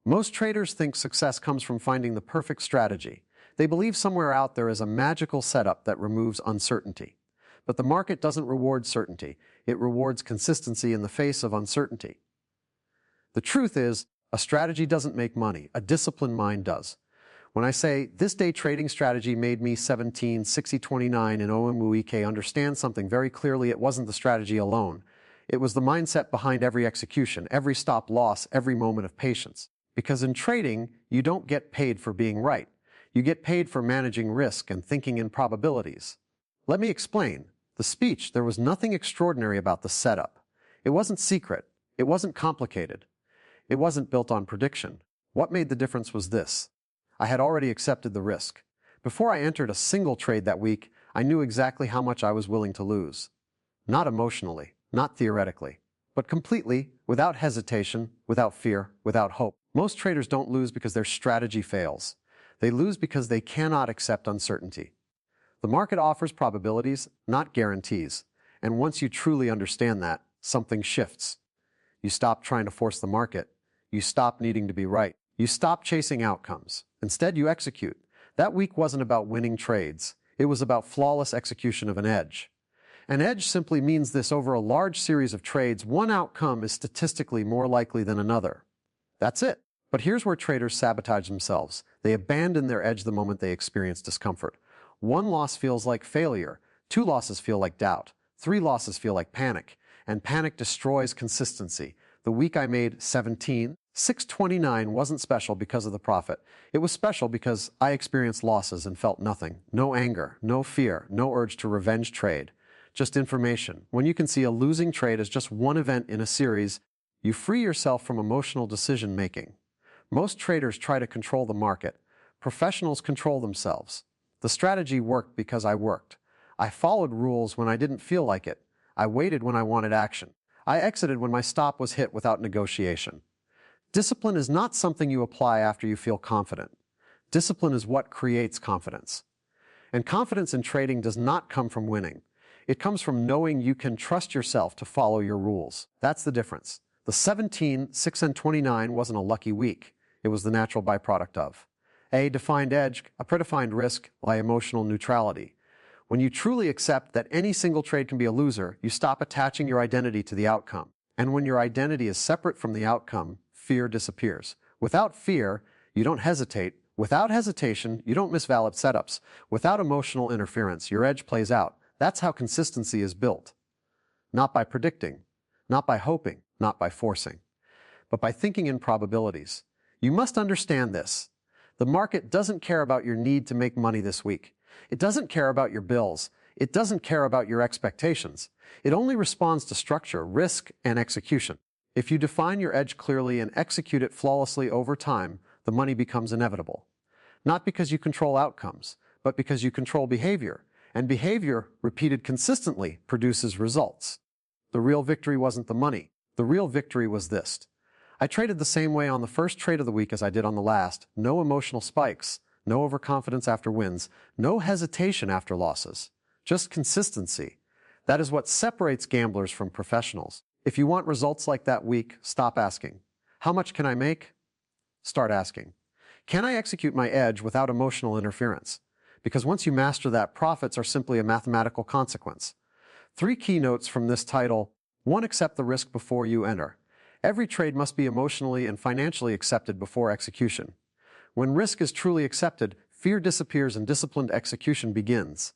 Most traders think success comes from finding the perfect strategy. They believe somewhere out there is a magical setup that removes uncertainty. But the market doesn't reward certainty. It rewards consistency in the face of uncertainty. The truth is, a strategy doesn't make money. A disciplined mind does. When I say, this day trading strategy made me 17,6029 in OMUEK, understand something very clearly. It wasn't the strategy alone. It was the mindset behind every execution, every stop loss, every moment of patience. Because in trading, you don't get paid for being right. You get paid for managing risk and thinking in probabilities. Let me explain. The speech, there was nothing extraordinary about the setup. It wasn't secret. It wasn't complicated. It wasn't built on prediction. What made the difference was this. I had already accepted the risk. Before I entered a single trade that week, I knew exactly how much I was willing to lose. Not emotionally, not theoretically, but completely, without hesitation, without fear, without hope. Most traders don't lose because their strategy fails. They lose because they cannot accept uncertainty. The market offers probabilities, not guarantees. And once you truly understand that, something shifts. You stop trying to force the market. You stop needing to be right. You stop chasing outcomes. Instead, you execute. That week wasn't about winning trades. It was about flawless execution of an edge. An edge simply means this: over a large series of trades, one outcome is statistically more likely than another. That's it. But here's where traders sabotage themselves. They abandon their edge the moment they experience discomfort. One loss feels like failure. 2 losses feel like doubt. 3 losses feel like panic. And panic destroys consistency. The week I made 17,629 wasn't special because of the profit. It was special because I experienced losses and felt nothing. No anger, no fear, no urge to revenge trade. Just information. When you can see a losing trade as just one event in a series, you free yourself from emotional decision-making. Most traders try to control the market. Professionals control themselves. The strategy worked because I worked. I followed rules when I didn't feel like it. I waited when I wanted action. I exited when my stop was hit without negotiation. Discipline is not something you apply after you feel confident. Discipline is what creates confidence. And confidence in trading does not come from winning. It comes from knowing you can trust yourself to follow your rules. That's the difference. The 17,629 wasn't a lucky week. It was the natural byproduct of a defined edge, a predefined risk, by emotional neutrality. When you truly accept that any single trade can be a loser, you stop attaching your identity to the outcome. And when your identity is separate from the outcome, fear disappears. Without fear, you don't hesitate. Without hesitation, you don't miss valid setups. Without emotional interference, your edge plays out. That's how consistency is built. Not by predicting, not by hoping, not by forcing, but by thinking in probabilities. You must understand this. The market doesn't care about your need to make money this week. It doesn't care about your bills. It doesn't care about your expectations. It only responds to structure, risk, and execution. If you define your edge clearly and execute it flawlessly over time, the money becomes inevitable. Not because you control outcomes, but because you control behavior. And behavior, repeated consistently, produces results. The real victory wasn't the money. The real victory was this. I traded the same way on the first trade of the week as I did on the last. No emotional spikes, no overconfidence after wins, no hesitation after losses. Just consistency. That is what separates gamblers from professionals. If you want results like that week, stop asking, how much can I make? Start asking, can I execute my edge without emotional interference? Because once you master that, profits are simply a mathematical consequence. 3 keynotes from this title. 1. Accept the risk before you enter. Every trade must be emotionally and financially accepted before execution. When risk is truly accepted, fear disappears and disciplined execution begins.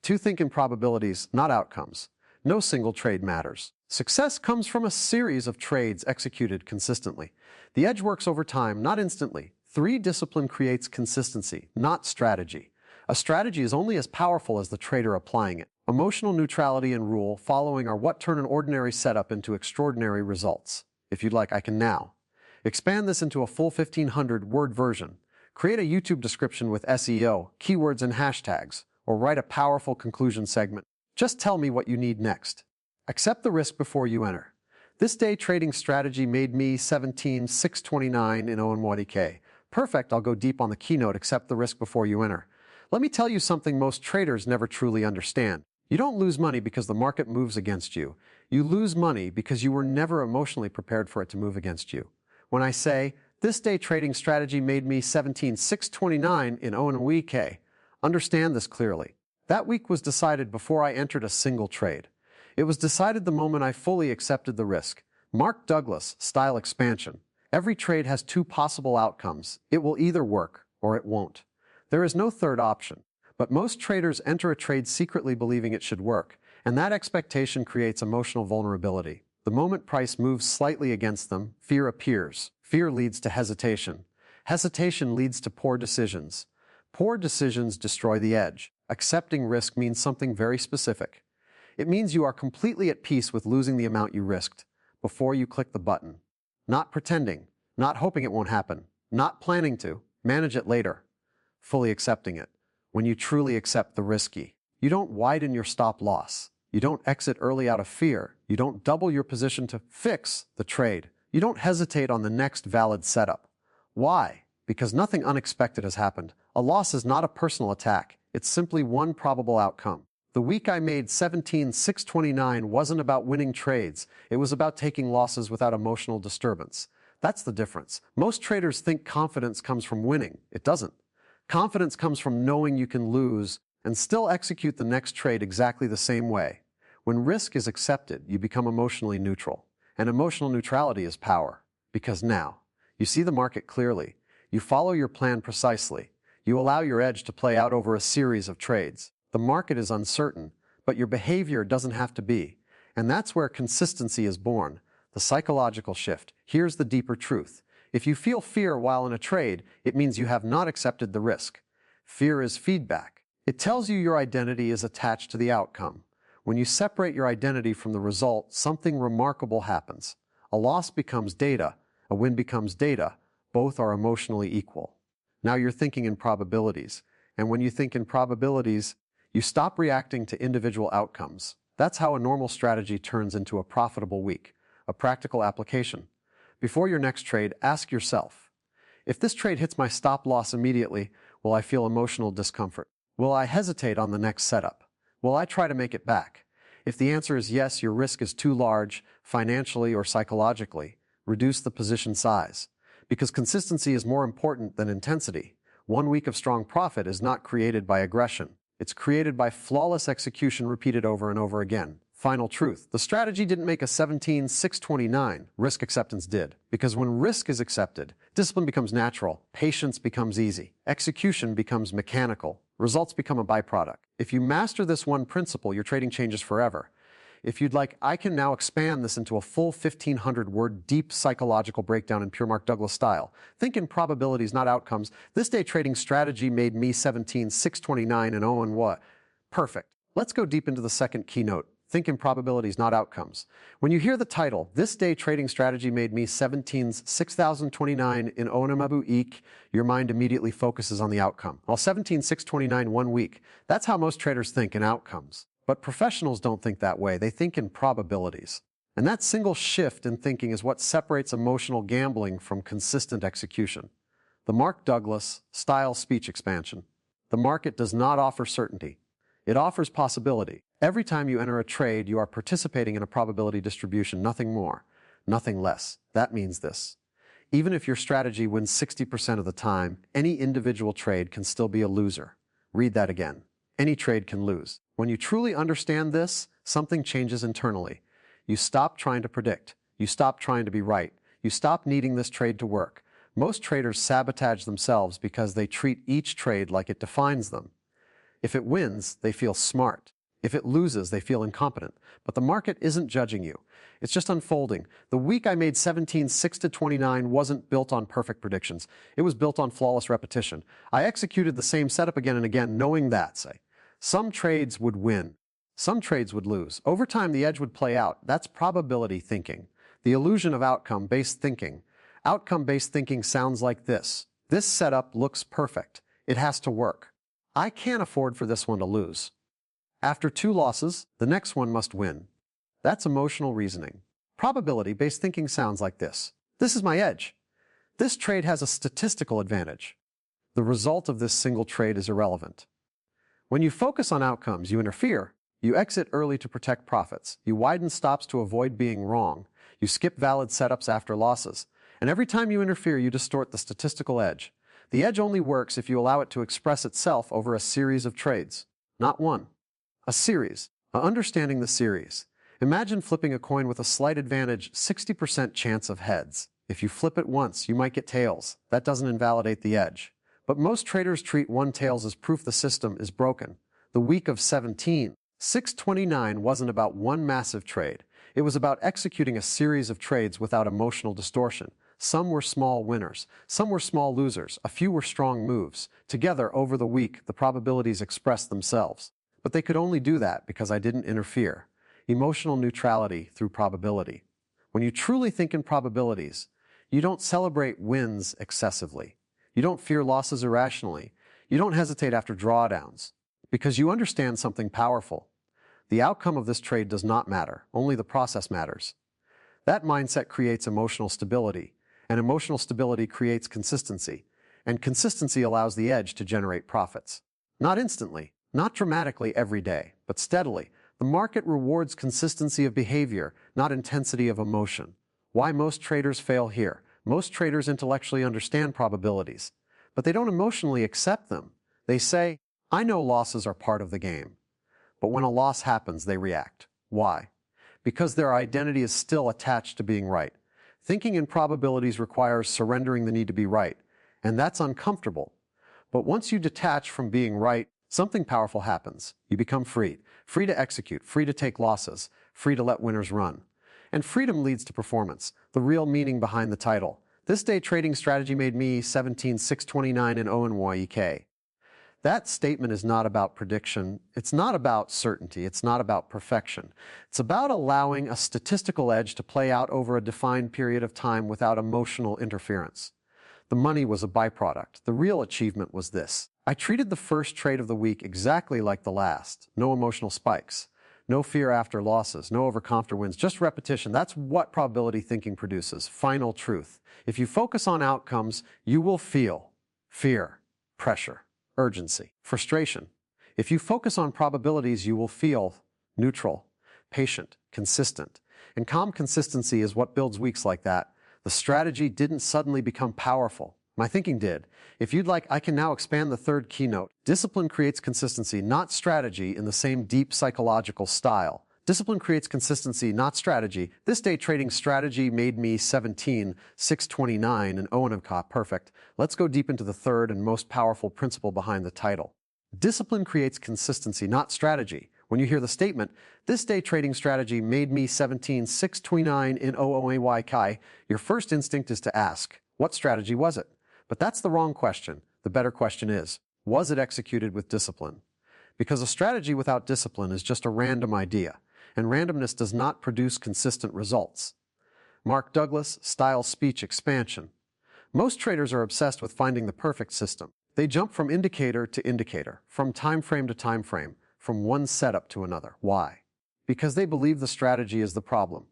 2. Think in probabilities, not outcomes. No single trade matters. Success comes from a series of trades executed consistently. The edge works over time, not instantly. 3. Discipline creates consistency, not strategy. A strategy is only as powerful as the trader applying it. Emotional neutrality and rule following are what turn an ordinary setup into extraordinary results. If you'd like, I can now expand this into a full 1,500-word version. Create a YouTube description with SEO, keywords, and hashtags, or write a powerful conclusion segment. Just tell me what you need next. Accept the risk before you enter. This day trading strategy made me 17,629 in OMUEK. Perfect, I'll go deep on the keynote, accept the risk before you enter. Let me tell you something most traders never truly understand. You don't lose money because the market moves against you. You lose money because you were never emotionally prepared for it to move against you. When I say, This day trading strategy made me 17,629 in one week. Understand this clearly. That week was decided before I entered a single trade. It was decided the moment I fully accepted the risk. Mark Douglas style expansion. Every trade has two possible outcomes. It will either work or it won't. There is no third option. But most traders enter a trade secretly believing it should work, and that expectation creates emotional vulnerability. The moment price moves slightly against them, fear appears. Fear leads to hesitation. Hesitation leads to poor decisions. Poor decisions destroy the edge. Accepting risk means something very specific. It means you are completely at peace with losing the amount you risked before you click the button. Not pretending, not hoping it won't happen, not planning to, manage it later. Fully accepting it. When you truly accept the risky, you don't widen your stop loss. You don't exit early out of fear. You don't double your position to fix the trade. You don't hesitate on the next valid setup. Why? Because nothing unexpected has happened. A loss is not a personal attack. It's simply one probable outcome. The week I made 17,629 wasn't about winning trades. It was about taking losses without emotional disturbance. That's the difference. Most traders think confidence comes from winning. It doesn't. Confidence comes from knowing you can lose and still execute the next trade exactly the same way. When risk is accepted, you become emotionally neutral. And emotional neutrality is power. Because now, you see the market clearly. You follow your plan precisely. You allow your edge to play out over a series of trades. The market is uncertain, but your behavior doesn't have to be. And that's where consistency is born. The psychological shift. Here's the deeper truth. If you feel fear while in a trade, it means you have not accepted the risk. Fear is feedback. It tells you your identity is attached to the outcome. When you separate your identity from the result, something remarkable happens. A loss becomes data. A win becomes data. Both are emotionally equal. Now you're thinking in probabilities. And when you think in probabilities, you stop reacting to individual outcomes. That's how a normal strategy turns into a profitable week. A practical application. Before your next trade, ask yourself, if this trade hits my stop loss immediately, will I feel emotional discomfort? Will I hesitate on the next setup? Will I try to make it back? If the answer is yes, your risk is too large, financially or psychologically, reduce the position size. Because consistency is more important than intensity. 1 week of strong profit is not created by aggression. It's created by flawless execution repeated over and over again. Final truth. The strategy didn't make a 17,629. Risk acceptance did. Because when risk is accepted, discipline becomes natural, patience becomes easy, execution becomes mechanical, results become a byproduct. If you master this one principle, your trading changes forever. If you'd like, I can now expand this into a full 1,500-word deep psychological breakdown in pure Mark Douglas style. Think in probabilities, not outcomes. This day trading strategy made me 17,629 and oh and what? Perfect. Let's go deep into the second keynote. Think in probabilities, not outcomes. When you hear the title, This Day Trading Strategy Made Me 17,629 in Onamabu Eek, your mind immediately focuses on the outcome. While 17,629 1 week, that's how most traders think in outcomes. But professionals don't think that way. They think in probabilities. And that single shift in thinking is what separates emotional gambling from consistent execution. The Mark Douglas style speech expansion. The market does not offer certainty. It offers possibility. Every time you enter a trade, you are participating in a probability distribution, nothing more, nothing less. That means this. Even if your strategy wins 60% of the time, any individual trade can still be a loser. Read that again. Any trade can lose. When you truly understand this, something changes internally. You stop trying to predict. You stop trying to be right. You stop needing this trade to work. Most traders sabotage themselves because they treat each trade like it defines them. If it wins, they feel smart. If it loses, they feel incompetent. But the market isn't judging you. It's just unfolding. The week I made 17,629 wasn't built on perfect predictions. It was built on flawless repetition. I executed the same setup again and again, knowing that, some trades would win. Some trades would lose. Over time, the edge would play out. That's probability thinking. The illusion of outcome-based thinking. Outcome-based thinking sounds like this. This setup looks perfect. It has to work. I can't afford for this one to lose. After 2 losses, the next one must win. That's emotional reasoning. Probability-based thinking sounds like this. This is my edge. This trade has a statistical advantage. The result of this single trade is irrelevant. When you focus on outcomes, you interfere. You exit early to protect profits. You widen stops to avoid being wrong. You skip valid setups after losses. And every time you interfere, you distort the statistical edge. The edge only works if you allow it to express itself over a series of trades. Not one. A series. Understanding the series. Imagine flipping a coin with a slight advantage, 60% chance of heads. If you flip it once, you might get tails. That doesn't invalidate the edge. But most traders treat one tails as proof the system is broken. The week of 17/6/29 wasn't about one massive trade. It was about executing a series of trades without emotional distortion. Some were small winners, some were small losers, a few were strong moves. Together, over the week, the probabilities expressed themselves. But they could only do that because I didn't interfere. Emotional neutrality through probability. When you truly think in probabilities, you don't celebrate wins excessively. You don't fear losses irrationally. You don't hesitate after drawdowns. Because you understand something powerful. The outcome of this trade does not matter. Only the process matters. That mindset creates emotional stability. And emotional stability creates consistency. And consistency allows the edge to generate profits. Not instantly, not dramatically every day, but steadily. The market rewards consistency of behavior, not intensity of emotion. Why most traders fail here? Most traders intellectually understand probabilities, but they don't emotionally accept them. They say, I know losses are part of the game. But when a loss happens, they react. Why? Because their identity is still attached to being right. Thinking in probabilities requires surrendering the need to be right, and that's uncomfortable. But once you detach from being right, something powerful happens. You become free. Free to execute, free to take losses, free to let winners run. And freedom leads to performance, the real meaning behind the title. This day trading strategy made me 17/6/29 in ONYEK. That statement is not about prediction. It's not about certainty. It's not about perfection. It's about allowing a statistical edge to play out over a defined period of time without emotional interference. The money was a byproduct. The real achievement was this. I treated the first trade of the week exactly like the last. No emotional spikes. No fear after losses. No overconfident wins. Just repetition. That's what probability thinking produces. Final truth. If you focus on outcomes, you will feel fear, pressure, urgency, frustration. If you focus on probabilities, you will feel neutral, patient, consistent. And calm consistency is what builds weeks like that. The strategy didn't suddenly become powerful. My thinking did. If you'd like, I can now expand the third keynote. Discipline creates consistency, not strategy, in the same deep psychological style. Discipline creates consistency, not strategy. This day trading strategy made me 17/6/29 in ONMK perfect. Let's go deep into the third and most powerful principle behind the title. Discipline creates consistency, not strategy. When you hear the statement, this day trading strategy made me 17/6/29 in OOAYK, your first instinct is to ask, what strategy was it? But that's the wrong question. The better question is, was it executed with discipline? Because a strategy without discipline is just a random idea, and randomness does not produce consistent results. Mark Douglas, Style Speech Expansion. Most traders are obsessed with finding the perfect system. They jump from indicator to indicator, from time frame to time frame, from one setup to another. Why? Because they believe the strategy is the problem.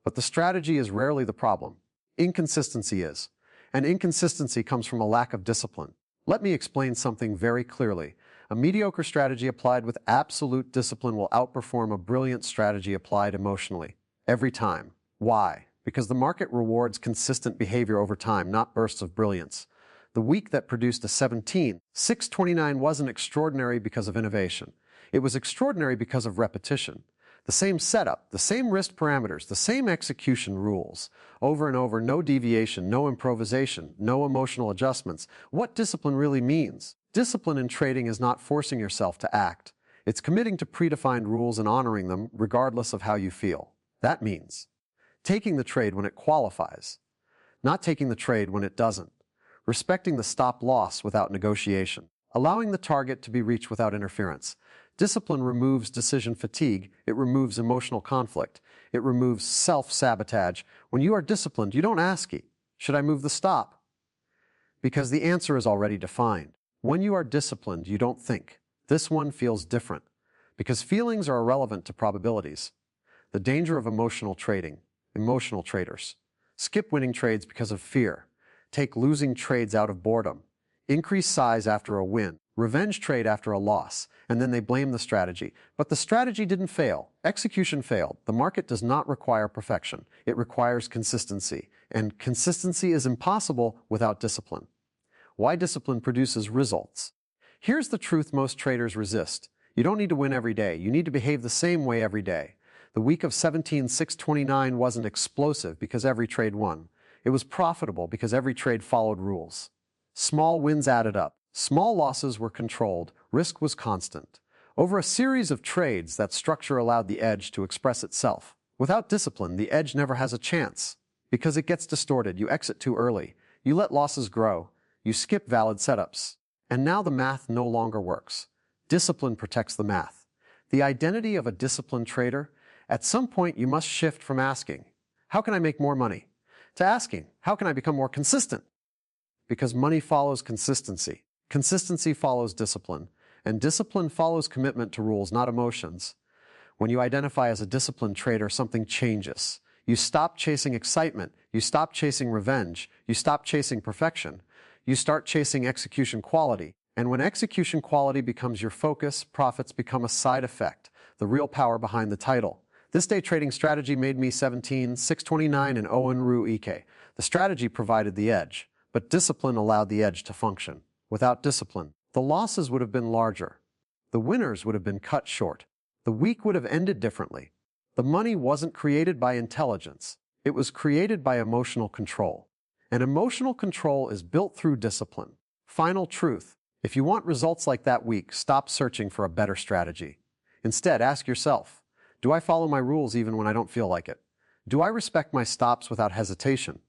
But the strategy is rarely the problem. Inconsistency is. And inconsistency comes from a lack of discipline. Let me explain something very clearly. A mediocre strategy applied with absolute discipline will outperform a brilliant strategy applied emotionally. Every time. Why? Because the market rewards consistent behavior over time, not bursts of brilliance. The week that produced a 17/6/29 wasn't extraordinary because of innovation. It was extraordinary because of repetition. The same setup, the same risk parameters, the same execution rules. Over and over, no deviation, no improvisation, no emotional adjustments. What discipline really means? Discipline in trading is not forcing yourself to act. It's committing to predefined rules and honoring them regardless of how you feel. That means taking the trade when it qualifies, not taking the trade when it doesn't. Respecting the stop loss without negotiation. Allowing the target to be reached without interference. Discipline removes decision fatigue. It removes emotional conflict. It removes self-sabotage. When you are disciplined, you don't ask, should I move the stop? Because the answer is already defined. When you are disciplined, you don't think, this one feels different. Because feelings are irrelevant to probabilities. The danger of emotional trading. Emotional traders. Skip winning trades because of fear. Take losing trades out of boredom. Increase size after a win. revenge trade after a loss, and then they blame the strategy. But the strategy didn't fail. Execution failed. The market does not require perfection. It requires consistency. And consistency is impossible without discipline. Why discipline produces results? Here's the truth most traders resist. You don't need to win every day. You need to behave the same way every day. The week of 17,629 wasn't explosive because every trade won. It was profitable because every trade followed rules. Small wins added up. Small losses were controlled. Risk was constant. Over a series of trades, that structure allowed the edge to express itself. Without discipline, the edge never has a chance. Because it gets distorted, you exit too early. You let losses grow. You skip valid setups. And now the math no longer works. Discipline protects the math. The identity of a disciplined trader? At some point, you must shift from asking, "How can I make more money?" to asking, "How can I become more consistent?" Because money follows consistency. Consistency follows discipline. And discipline follows commitment to rules, not emotions. When you identify as a disciplined trader, something changes. You stop chasing excitement. You stop chasing revenge. You stop chasing perfection. You start chasing execution quality. And when execution quality becomes your focus, profits become a side effect, the real power behind the title. This day trading strategy made me 17,629 and Owen Ru Ike. The strategy provided the edge, but discipline allowed the edge to function. Without discipline, the losses would have been larger. The winners would have been cut short. The week would have ended differently. The money wasn't created by intelligence. It was created by emotional control. And emotional control is built through discipline. Final truth. If you want results like that week, stop searching for a better strategy. Instead, ask yourself, do I follow my rules even when I don't feel like it? Do I respect my stops without hesitation?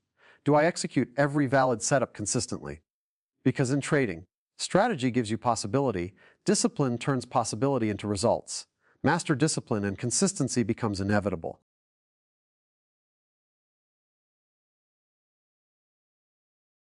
Do I execute every valid setup consistently? Because in trading, strategy gives you possibility, discipline turns possibility into results. Master discipline and consistency becomes inevitable.